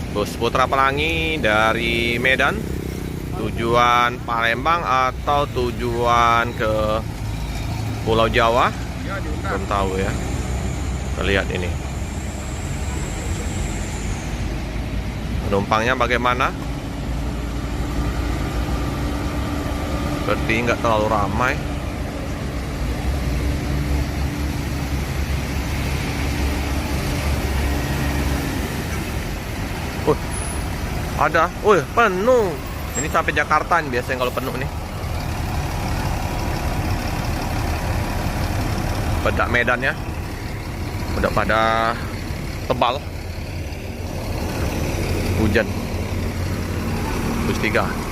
Bus Putra Pelangi dari Medan, tujuan Palembang atau tujuan ke Pulau Jawa, belum tahu ya. Kita lihat ini penumpangnya bagaimana. Seperti nggak terlalu ramai. Ada, penuh. Ini sampai Jakarta nih biasanya kalau penuh nih. Bedak Medan ya, udah pada tebal. Hujan. Bus 3.